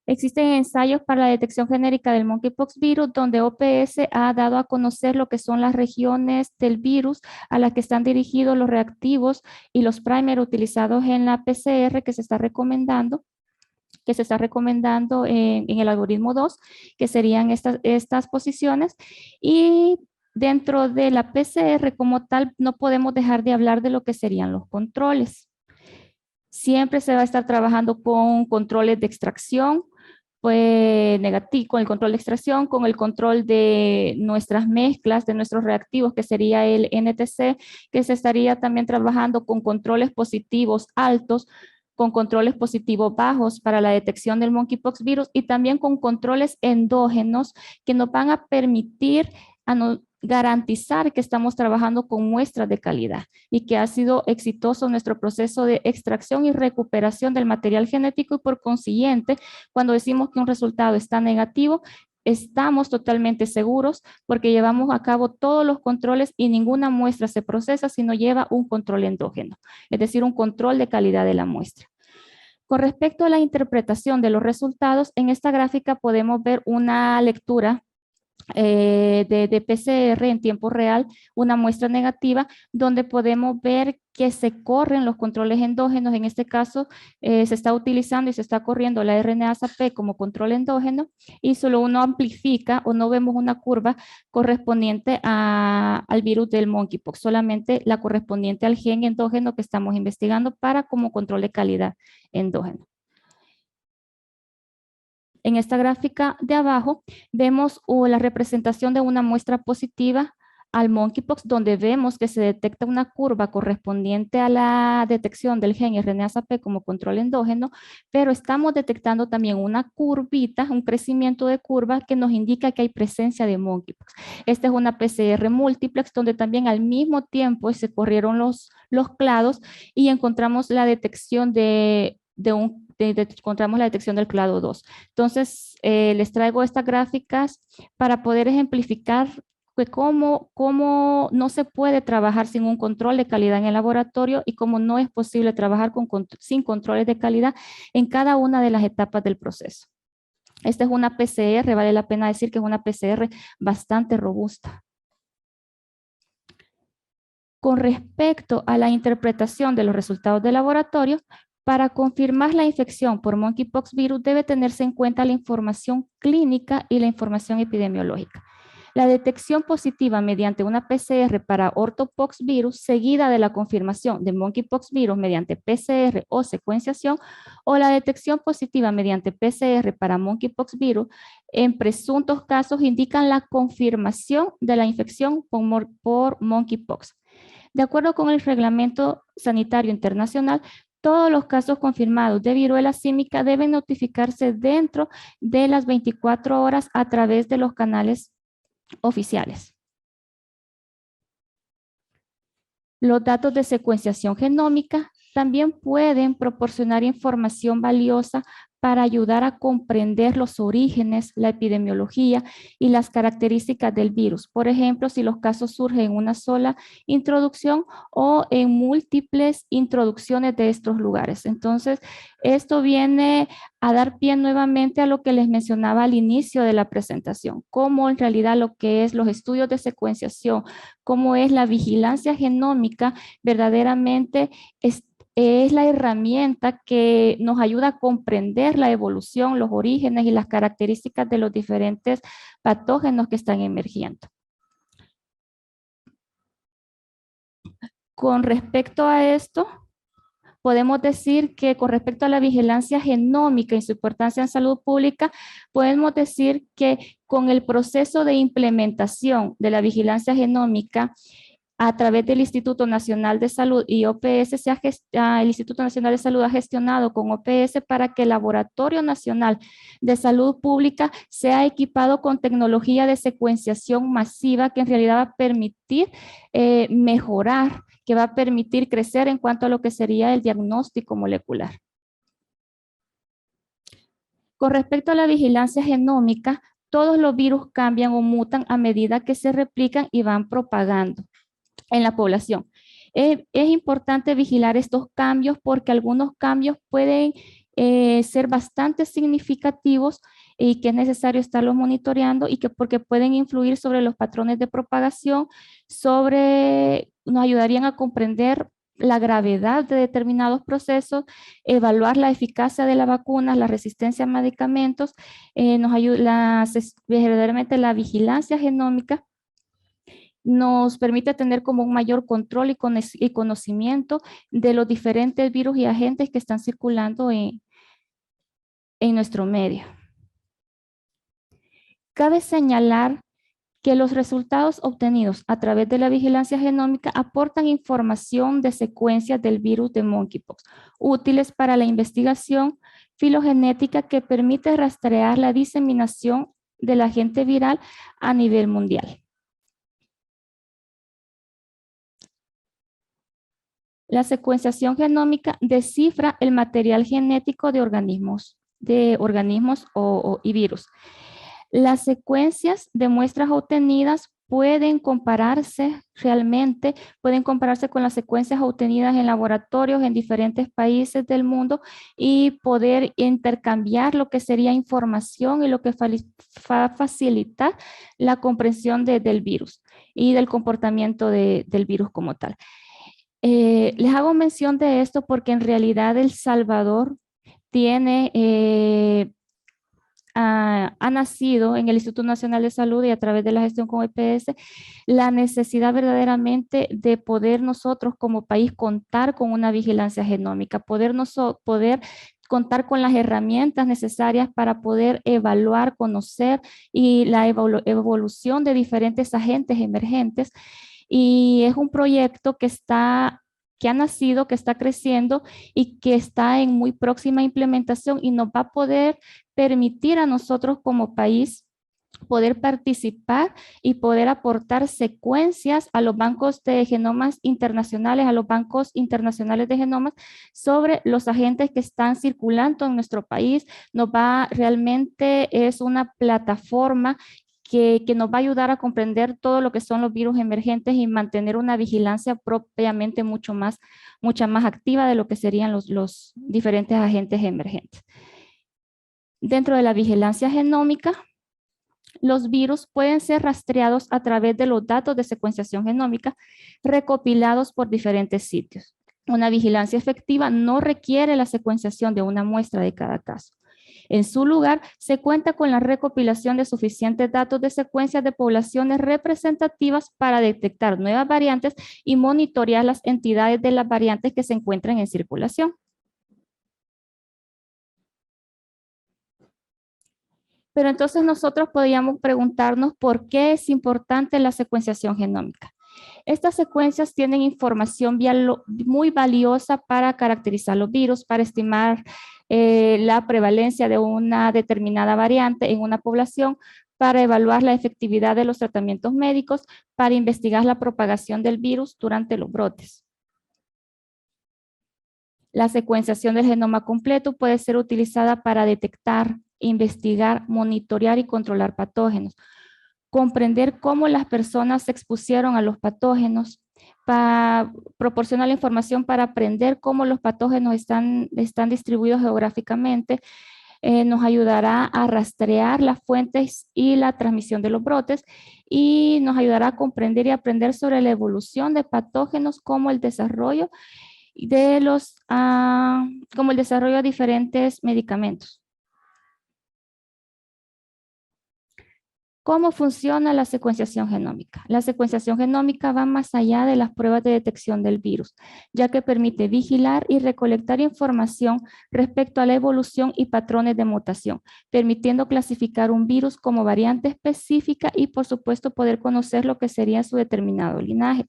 Existen ensayos para la detección genérica del monkeypox virus donde OPS ha dado a conocer lo que son las regiones del virus a las que están dirigidos los reactivos y los primers utilizados en la PCR que se está recomendando en el algoritmo 2, que serían estas posiciones. Y dentro de la PCR como tal, no podemos dejar de hablar de lo que serían los controles. Siempre se va a estar trabajando con controles de extracción, pues negativo, con el control de extracción, con el control de nuestras mezclas, de nuestros reactivos, que sería el NTC, que se estaría también trabajando con controles positivos altos, con controles positivos bajos para la detección del monkeypox virus y también con controles endógenos que nos van a permitir garantizar que estamos trabajando con muestras de calidad y que ha sido exitoso nuestro proceso de extracción y recuperación del material genético y por consiguiente, cuando decimos que un resultado está negativo, estamos totalmente seguros porque llevamos a cabo todos los controles y ninguna muestra se procesa si no lleva un control endógeno, es decir, un control de calidad de la muestra. Con respecto a la interpretación de los resultados, en esta gráfica podemos ver una lectura de PCR en tiempo real, una muestra negativa, donde podemos ver que se corren los controles endógenos. En este caso, se está utilizando y se está corriendo la RNase-P como control endógeno y solo uno amplifica o no vemos una curva correspondiente al virus del monkeypox, solamente la correspondiente al gen endógeno que estamos investigando para como control de calidad endógeno. En esta gráfica de abajo vemos la representación de una muestra positiva al monkeypox, donde vemos que se detecta una curva correspondiente a la detección del gen RNase-P como control endógeno, pero estamos detectando también una curvita, un crecimiento de curva que nos indica que hay presencia de monkeypox. Esta es una PCR multiplex donde también al mismo tiempo se corrieron los clados y encontramos la detección encontramos la detección del clado 2. Entonces, les traigo estas gráficas para poder ejemplificar cómo no se puede trabajar sin un control de calidad en el laboratorio y cómo no es posible trabajar sin controles de calidad en cada una de las etapas del proceso. Esta es una PCR, vale la pena decir que es una PCR bastante robusta. Con respecto a la interpretación de los resultados de laboratorio, para confirmar la infección por monkeypox virus debe tenerse en cuenta la información clínica y la información epidemiológica. La detección positiva mediante una PCR para ortopox virus, seguida de la confirmación de monkeypox virus mediante PCR o secuenciación, o la detección positiva mediante PCR para monkeypox virus, en presuntos casos indican la confirmación de la infección por monkeypox. De acuerdo con el Reglamento Sanitario Internacional, todos los casos confirmados de viruela símica deben notificarse dentro de las 24 horas a través de los canales oficiales. Los datos de secuenciación genómica también pueden proporcionar información valiosa para ayudar a comprender los orígenes, la epidemiología y las características del virus. Por ejemplo, si los casos surgen en una sola introducción o en múltiples introducciones de estos lugares. Entonces, esto viene a dar pie nuevamente a lo que les mencionaba al inicio de la presentación, cómo en realidad lo que es los estudios de secuenciación, cómo es la vigilancia genómica, verdaderamente es la herramienta que nos ayuda a comprender la evolución, los orígenes y las características de los diferentes patógenos que están emergiendo. Con respecto a esto, podemos decir que con respecto a la vigilancia genómica y su importancia en salud pública, podemos decir que con el proceso de implementación de la vigilancia genómica a través del Instituto Nacional de Salud y OPS, el Instituto Nacional de Salud ha gestionado con OPS para que el Laboratorio Nacional de Salud Pública sea equipado con tecnología de secuenciación masiva que en realidad va a permitir mejorar, que va a permitir crecer en cuanto a lo que sería el diagnóstico molecular. Con respecto a la vigilancia genómica, todos los virus cambian o mutan a medida que se replican y van propagando en la población. Es importante vigilar estos cambios porque algunos cambios pueden ser bastante significativos y que es necesario estarlos monitoreando y que porque pueden influir sobre los patrones de propagación, nos ayudarían a comprender la gravedad de determinados procesos, evaluar la eficacia de las vacunas, la resistencia a medicamentos, verdaderamente la vigilancia genómica nos permite tener como un mayor control y conocimiento de los diferentes virus y agentes que están circulando en nuestro medio. Cabe señalar que los resultados obtenidos a través de la vigilancia genómica aportan información de secuencias del virus de monkeypox, útiles para la investigación filogenética que permite rastrear la diseminación del agente viral a nivel mundial. La secuenciación genómica descifra el material genético de organismos y virus. Las secuencias de muestras obtenidas pueden compararse con las secuencias obtenidas en laboratorios en diferentes países del mundo y poder intercambiar lo que sería información y lo que va a facilitar la comprensión del virus y del comportamiento del virus como tal. Les hago mención de esto porque en realidad El Salvador ha nacido en el Instituto Nacional de Salud y a través de la gestión con EPS, la necesidad verdaderamente de poder nosotros como país contar con una vigilancia genómica, poder contar con las herramientas necesarias para poder evaluar, conocer y la evolución de diferentes agentes emergentes. Y es un proyecto que ha nacido, que está creciendo y que está en muy próxima implementación y nos va a poder permitir a nosotros como país poder participar y poder aportar secuencias a los bancos de genomas internacionales, a los bancos internacionales de genomas sobre los agentes que están circulando en nuestro país. Realmente es una plataforma que nos va a ayudar a comprender todo lo que son los virus emergentes y mantener una vigilancia propiamente mucha más activa de lo que serían los diferentes agentes emergentes. Dentro de la vigilancia genómica, los virus pueden ser rastreados a través de los datos de secuenciación genómica recopilados por diferentes sitios. Una vigilancia efectiva no requiere la secuenciación de una muestra de cada caso. En su lugar, se cuenta con la recopilación de suficientes datos de secuencias de poblaciones representativas para detectar nuevas variantes y monitorear las entidades de las variantes que se encuentran en circulación. Pero entonces nosotros podríamos preguntarnos por qué es importante la secuenciación genómica. Estas secuencias tienen información muy valiosa para caracterizar los virus, para estimar la prevalencia de una determinada variante en una población, para evaluar la efectividad de los tratamientos médicos, para investigar la propagación del virus durante los brotes. La secuenciación del genoma completo puede ser utilizada para detectar, investigar, monitorear y controlar patógenos. Comprender cómo las personas se expusieron a los patógenos, proporciona la información para aprender cómo los patógenos están distribuidos geográficamente, nos ayudará a rastrear las fuentes y la transmisión de los brotes y nos ayudará a comprender y aprender sobre la evolución de patógenos como el desarrollo de diferentes medicamentos. ¿Cómo funciona la secuenciación genómica? La secuenciación genómica va más allá de las pruebas de detección del virus, ya que permite vigilar y recolectar información respecto a la evolución y patrones de mutación, permitiendo clasificar un virus como variante específica y, por supuesto, poder conocer lo que sería su determinado linaje.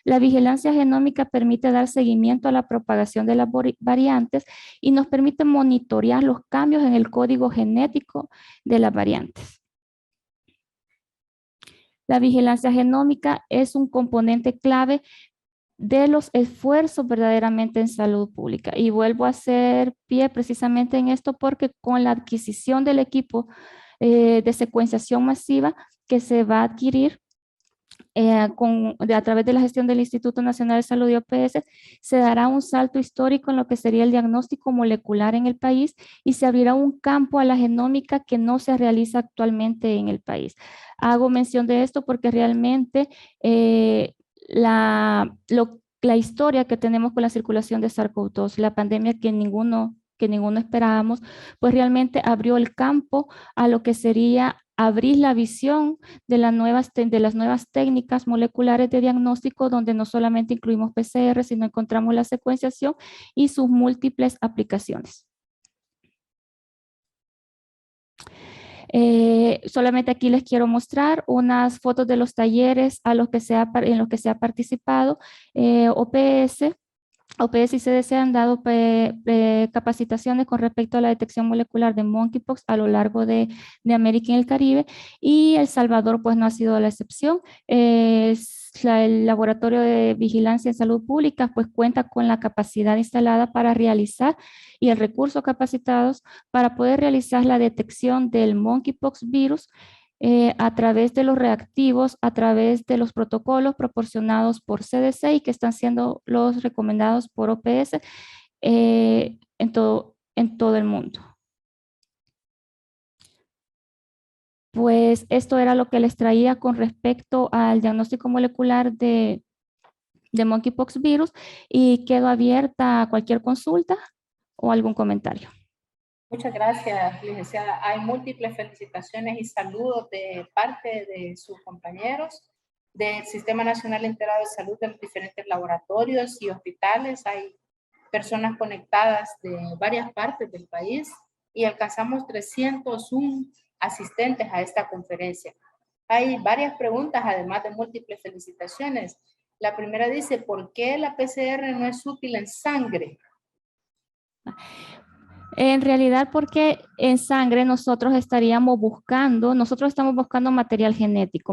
La vigilancia genómica permite dar seguimiento a la propagación de las variantes y nos permite monitorear los cambios en el código genético de las variantes. La vigilancia genómica es un componente clave de los esfuerzos verdaderamente en salud pública. Y vuelvo a hacer pie precisamente en esto porque con la adquisición del equipo de secuenciación masiva que se va a adquirir a través de la gestión del Instituto Nacional de Salud y OPS, se dará un salto histórico en lo que sería el diagnóstico molecular en el país y se abrirá un campo a la genómica que no se realiza actualmente en el país. Hago mención de esto porque realmente la historia que tenemos con la circulación de SARS-CoV-2, la pandemia que ninguno esperábamos, pues realmente abrió el campo a lo que sería abrir la visión de las nuevas técnicas moleculares de diagnóstico, donde no solamente incluimos PCR, sino encontramos la secuenciación y sus múltiples aplicaciones. Solamente aquí les quiero mostrar unas fotos de los talleres en los que se ha participado. OPS y CDC han dado capacitaciones con respecto a la detección molecular de monkeypox a lo largo de América y el Caribe, y El Salvador pues no ha sido la excepción. El Laboratorio de Vigilancia en Salud Pública pues cuenta con la capacidad instalada para realizar y el recurso capacitados para poder realizar la detección del monkeypox virus a través de los reactivos, a través de los protocolos proporcionados por CDC y que están siendo los recomendados por OPS en todo el mundo. Pues esto era lo que les traía con respecto al diagnóstico molecular de monkeypox virus y quedo abierta a cualquier consulta o algún comentario. Muchas gracias, licenciada. Hay múltiples felicitaciones y saludos de parte de sus compañeros del Sistema Nacional Integrado de Salud de los diferentes laboratorios y hospitales. Hay personas conectadas de varias partes del país y alcanzamos 301 asistentes a esta conferencia. Hay varias preguntas, además de múltiples felicitaciones. La primera dice, ¿por qué la PCR no es útil en sangre? En realidad, porque en sangre nosotros estamos buscando material genético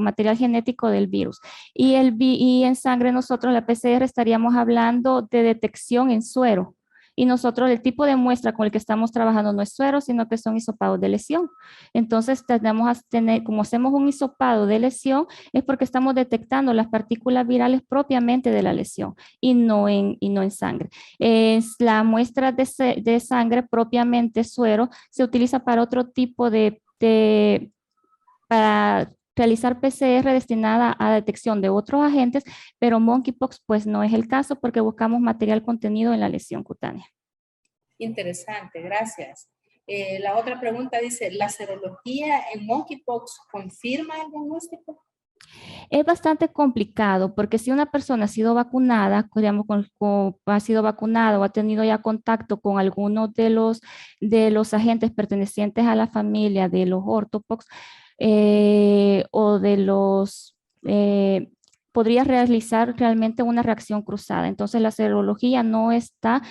del virus. Y en sangre nosotros, la PCR, estaríamos hablando de detección en suero. Y nosotros, el tipo de muestra con el que estamos trabajando no es suero, sino que son hisopados de lesión. Entonces, como hacemos un hisopado de lesión, es porque estamos detectando las partículas virales propiamente de la lesión y no en sangre. La muestra de sangre propiamente suero se utiliza para otro tipo para realizar PCR destinada a detección de otros agentes, pero monkeypox pues no es el caso porque buscamos material contenido en la lesión cutánea. Interesante, gracias. La otra pregunta dice, ¿la serología en monkeypox confirma el diagnóstico? Es bastante complicado porque si una persona ha sido vacunada, digamos, ha sido vacunada o ha tenido ya contacto con alguno de los agentes pertenecientes a la familia de los ortopox o de los, podría realizar realmente una reacción cruzada. Entonces la serología no está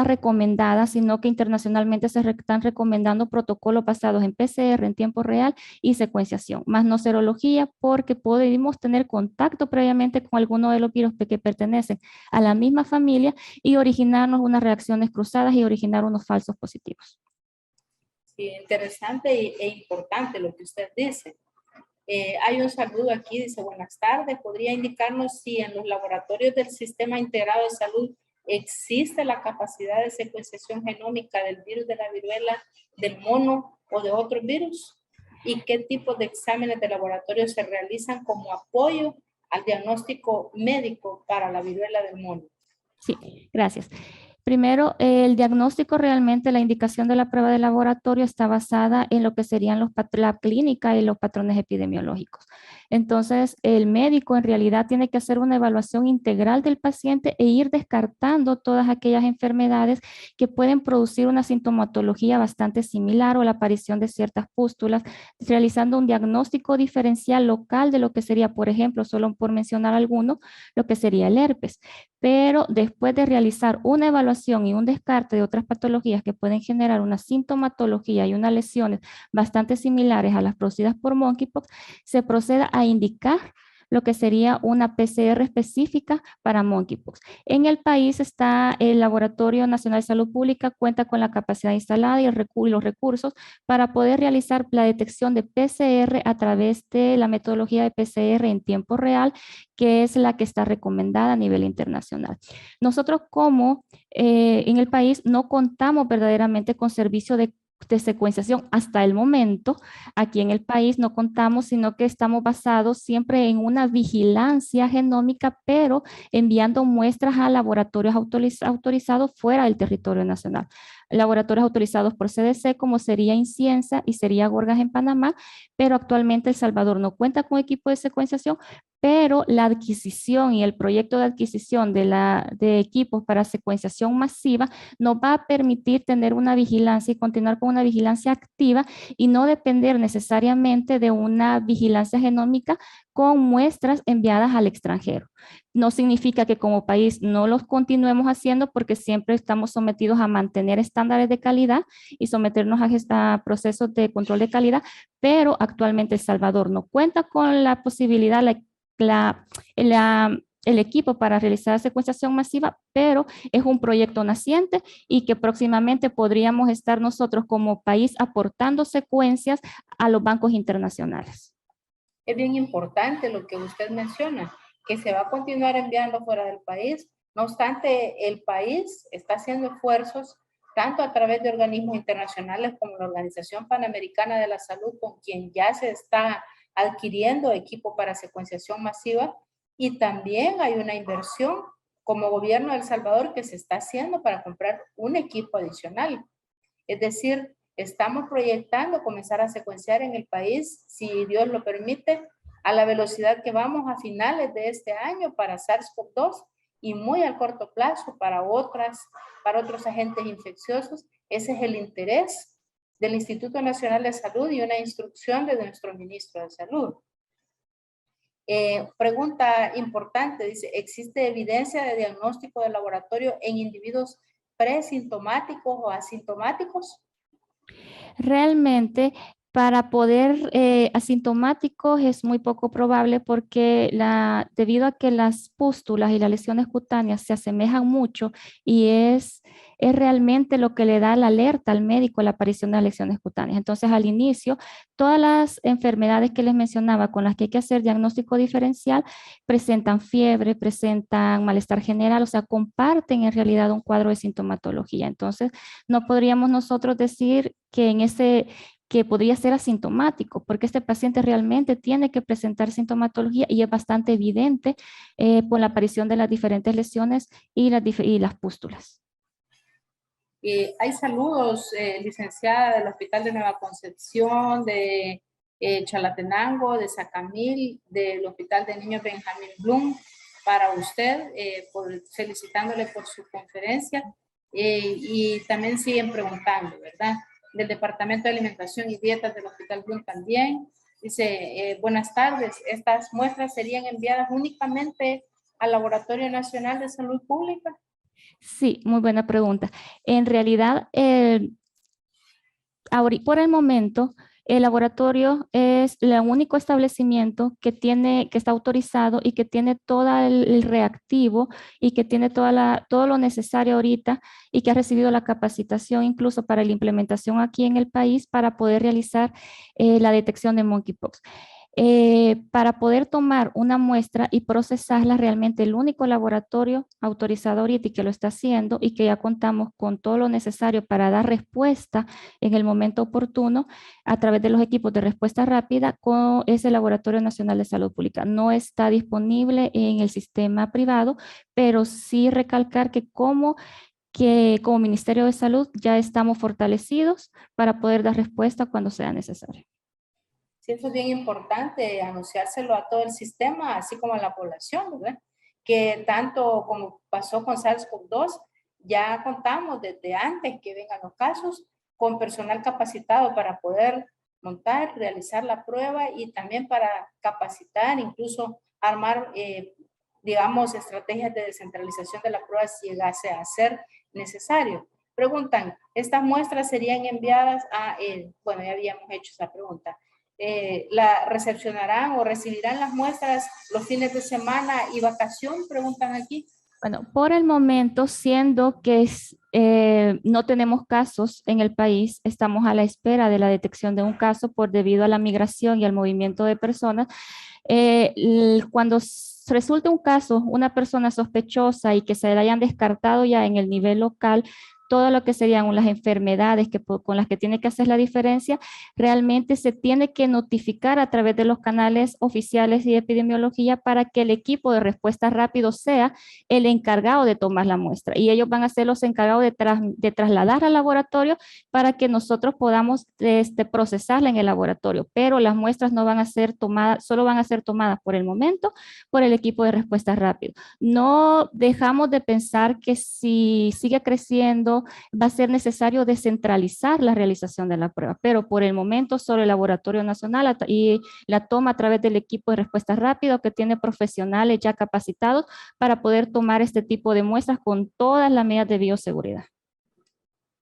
recomendada, sino que internacionalmente están recomendando protocolos basados en PCR en tiempo real y secuenciación, más no serología, porque podemos tener contacto previamente con alguno de los virus que pertenecen a la misma familia y originarnos unas reacciones cruzadas y originar unos falsos positivos. Sí, interesante e importante lo que usted dice. Hay un saludo aquí, dice, buenas tardes, ¿podría indicarnos si en los laboratorios del Sistema Integrado de Salud existe la capacidad de secuenciación genómica del virus de la viruela, del mono o de otros virus? ¿Y qué tipo de exámenes de laboratorio se realizan como apoyo al diagnóstico médico para la viruela del mono? Sí, gracias. Primero, el diagnóstico realmente, la indicación de la prueba de laboratorio está basada en lo que serían la clínica y los patrones epidemiológicos. Entonces, el médico en realidad tiene que hacer una evaluación integral del paciente e ir descartando todas aquellas enfermedades que pueden producir una sintomatología bastante similar o la aparición de ciertas pústulas, realizando un diagnóstico diferencial local de lo que sería, por ejemplo, solo por mencionar alguno, lo que sería el herpes. Pero después de realizar una evaluación y un descarte de otras patologías que pueden generar una sintomatología y unas lesiones bastante similares a las producidas por monkeypox, se procede a indicar lo que sería una PCR específica para monkeypox. En el país está el Laboratorio Nacional de Salud Pública, cuenta con la capacidad instalada y los recursos para poder realizar la detección de PCR a través de la metodología de PCR en tiempo real, que es la que está recomendada a nivel internacional. Nosotros como en el país no contamos verdaderamente con servicio de secuenciación hasta el momento. Aquí en el país no contamos, sino que estamos basados siempre en una vigilancia genómica, pero enviando muestras a laboratorios autorizados fuera del territorio nacional. Laboratorios autorizados por CDC, como sería INCIENSA y sería Gorgas en Panamá, pero actualmente El Salvador no cuenta con equipo de secuenciación, pero la adquisición y el proyecto de adquisición de equipos para secuenciación masiva nos va a permitir tener una vigilancia y continuar con una vigilancia activa y no depender necesariamente de una vigilancia genómica con muestras enviadas al extranjero. No significa que como país no los continuemos haciendo porque siempre estamos sometidos a mantener estándares de calidad y someternos a procesos de control de calidad, pero actualmente El Salvador no cuenta con la posibilidad, el equipo para realizar secuenciación masiva, pero es un proyecto naciente y que próximamente podríamos estar nosotros como país aportando secuencias a los bancos internacionales. Es bien importante lo que usted menciona, que se va a continuar enviando fuera del país. No obstante, el país está haciendo esfuerzos tanto a través de organismos internacionales como la Organización Panamericana de la Salud, con quien ya se está adquiriendo equipo para secuenciación masiva, y también hay una inversión como gobierno de El Salvador que se está haciendo para comprar un equipo adicional. Es decir, estamos proyectando comenzar a secuenciar en el país, si Dios lo permite, a la velocidad que vamos a finales de este año para SARS-CoV-2 y muy a corto plazo para otros agentes infecciosos. Ese es el interés del Instituto Nacional de Salud y una instrucción de nuestro ministro de Salud. Pregunta importante, dice, ¿existe evidencia de diagnóstico de laboratorio en individuos presintomáticos o asintomáticos? Realmente, para poder asintomáticos es muy poco probable porque debido a que las pústulas y las lesiones cutáneas se asemejan mucho y es realmente lo que le da la alerta al médico a la aparición de las lesiones cutáneas. Entonces, al inicio, todas las enfermedades que les mencionaba con las que hay que hacer diagnóstico diferencial presentan fiebre, presentan malestar general, o sea, comparten en realidad un cuadro de sintomatología. Entonces, no podríamos nosotros decir que podría ser asintomático, porque este paciente realmente tiene que presentar sintomatología y es bastante evidente por la aparición de las diferentes lesiones y las pústulas. Hay saludos, licenciada, del Hospital de Nueva Concepción, de Chalatenango, de Sacamil, del Hospital de Niños Benjamín Bloom, para usted, felicitándole por su conferencia. Y también siguen preguntando, ¿verdad? Del Departamento de Alimentación y Dietas del Hospital Bloom también. Dice, buenas tardes, estas muestras serían enviadas únicamente al Laboratorio Nacional de Salud Pública. Sí, muy buena pregunta. En realidad, por el momento, el laboratorio es el único establecimiento que está autorizado y que tiene todo el reactivo y que tiene todo lo necesario ahorita y que ha recibido la capacitación incluso para la implementación aquí en el país para poder realizar la detección de monkeypox. Para poder tomar una muestra y procesarla, realmente el único laboratorio autorizado ahorita y que lo está haciendo y que ya contamos con todo lo necesario para dar respuesta en el momento oportuno a través de los equipos de respuesta rápida es el Laboratorio Nacional de Salud Pública. No está disponible en el sistema privado, pero sí recalcar que como Ministerio de Salud ya estamos fortalecidos para poder dar respuesta cuando sea necesario. Sí, eso es bien importante, anunciárselo a todo el sistema, así como a la población, ¿verdad? Que tanto como pasó con SARS-CoV-2, ya contamos desde antes que vengan los casos con personal capacitado para poder montar, realizar la prueba y también para capacitar, incluso armar, digamos, estrategias de descentralización de la prueba si llegase a ser necesario. Preguntan, ¿estas muestras serían enviadas a él? Bueno, ya habíamos hecho esa pregunta. ¿La recepcionarán o recibirán las muestras los fines de semana y vacación? Preguntan aquí. Bueno, por el momento, siendo que no tenemos casos en el país, estamos a la espera de la detección de un caso debido a la migración y al movimiento de personas. Cuando resulte un caso, una persona sospechosa y que se la hayan descartado ya en el nivel local, todo lo que serían las enfermedades con las que tiene que hacer la diferencia, realmente se tiene que notificar a través de los canales oficiales y de epidemiología para que el equipo de respuesta rápido sea el encargado de tomar la muestra. Y ellos van a ser los encargados de trasladar al laboratorio para que nosotros podamos procesarla en el laboratorio. Pero las muestras no van a ser tomadas, solo van a ser tomadas por el momento por el equipo de respuesta rápido. No dejamos de pensar que si sigue creciendo, va a ser necesario descentralizar la realización de la prueba, pero por el momento solo el Laboratorio Nacional y la toma a través del equipo de respuesta rápida que tiene profesionales ya capacitados para poder tomar este tipo de muestras con todas las medidas de bioseguridad.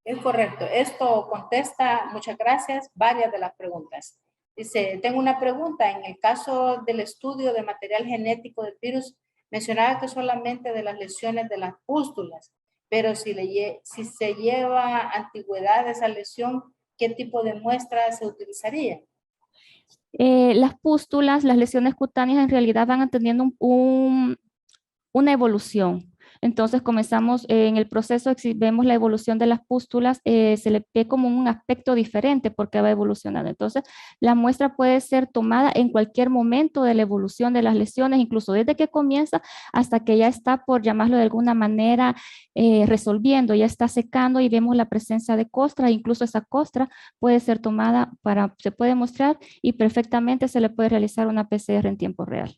Es correcto. Esto contesta, muchas gracias, varias de las preguntas. Dice, tengo una pregunta. En el caso del estudio de material genético del virus, mencionaba que solamente de las lesiones de las pústulas, pero si se lleva antigüedad de esa lesión, ¿qué tipo de muestra se utilizaría? Las pústulas, las lesiones cutáneas en realidad van teniendo una evolución. Entonces comenzamos en el proceso, vemos la evolución de las pústulas, se le ve como un aspecto diferente porque va evolucionando. Entonces la muestra puede ser tomada en cualquier momento de la evolución de las lesiones, incluso desde que comienza hasta que ya está, por llamarlo de alguna manera, resolviendo, ya está secando y vemos la presencia de costra, incluso esa costra puede ser tomada se puede mostrar y perfectamente se le puede realizar una PCR en tiempo real.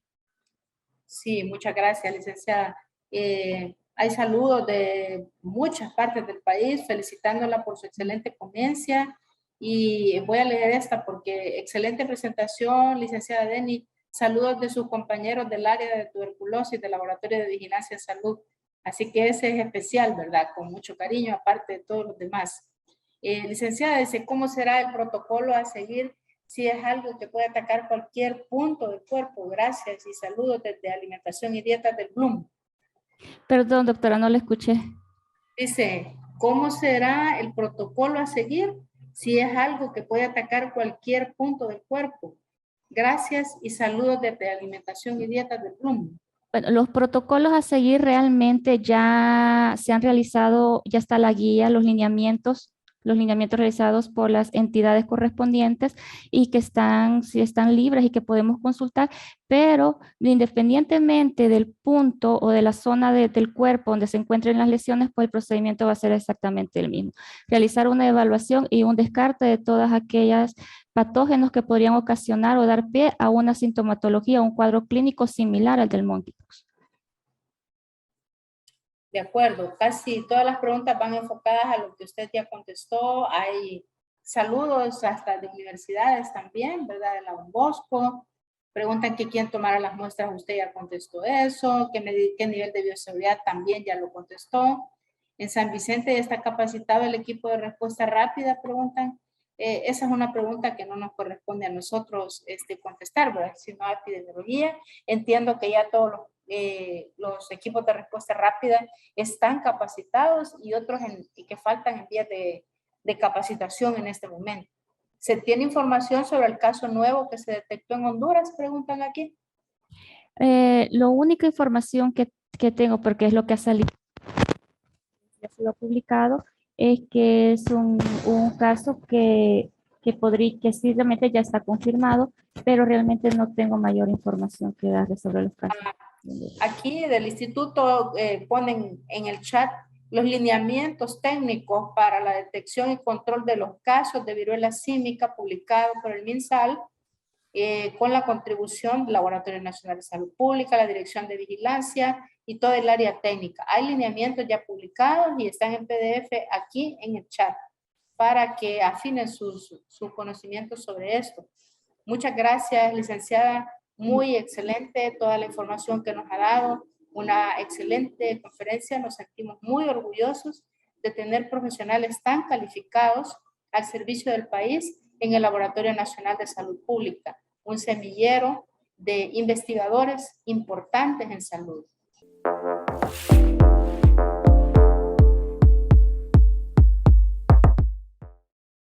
Sí, muchas gracias, licenciada. Hay saludos de muchas partes del país felicitándola por su excelente ponencia y voy a leer esta porque excelente presentación, licenciada Denny. Saludos de sus compañeros del área de tuberculosis del Laboratorio de Vigilancia de Salud. Así que ese es especial, ¿verdad? Con mucho cariño, aparte de todos los demás. Licenciada, dice, ¿cómo será el protocolo a seguir si es algo que puede atacar cualquier punto del cuerpo? Gracias y saludos desde Alimentación y Dietas del Bloom. Perdón, doctora, no la escuché. Dice, ¿cómo será el protocolo a seguir si es algo que puede atacar cualquier punto del cuerpo? Gracias y saludos desde Alimentación y Dietas del Bloom. Bueno, los protocolos a seguir realmente ya se han realizado, ya está la guía, los lineamientos los lineamientos realizados por las entidades correspondientes y que si están libres y que podemos consultar, pero independientemente del punto o de la zona del cuerpo donde se encuentren las lesiones, pues el procedimiento va a ser exactamente el mismo. Realizar una evaluación y un descarte de todas aquellas patógenos que podrían ocasionar o dar pie a una sintomatología o un cuadro clínico similar al del monkeypox. De acuerdo, casi todas las preguntas van enfocadas a lo que usted ya contestó. Hay saludos hasta de universidades también, ¿verdad? De la Don Bosco. Preguntan que quién tomará las muestras, usted ya contestó eso. ¿Qué nivel de bioseguridad? También ya lo contestó. En San Vicente ya está capacitado el equipo de respuesta rápida, preguntan. Esa es una pregunta que no nos corresponde a nosotros contestar, ¿verdad? Sino a epidemiología. Entiendo que ya todos los equipos de respuesta rápida están capacitados y otros que faltan en vías de capacitación en este momento. ¿Se tiene información sobre el caso nuevo que se detectó en Honduras? Preguntan aquí. La única información que tengo, porque es lo que ha salido, ya se lo ha publicado, es que es un caso que sí realmente ya está confirmado, pero realmente no tengo mayor información que darle sobre los casos. Aquí del instituto ponen en el chat los lineamientos técnicos para la detección y control de los casos de viruela símica publicado por el MinSal con la contribución del Laboratorio Nacional de Salud Pública, la Dirección de Vigilancia y todo el área técnica. Hay lineamientos ya publicados y están en PDF aquí en el chat para que afinen sus conocimientos sobre esto. Muchas gracias, licenciada. Muy excelente toda la información que nos ha dado. Una excelente conferencia. Nos sentimos muy orgullosos de tener profesionales tan calificados al servicio del país en el Laboratorio Nacional de Salud Pública, un semillero de investigadores importantes en salud.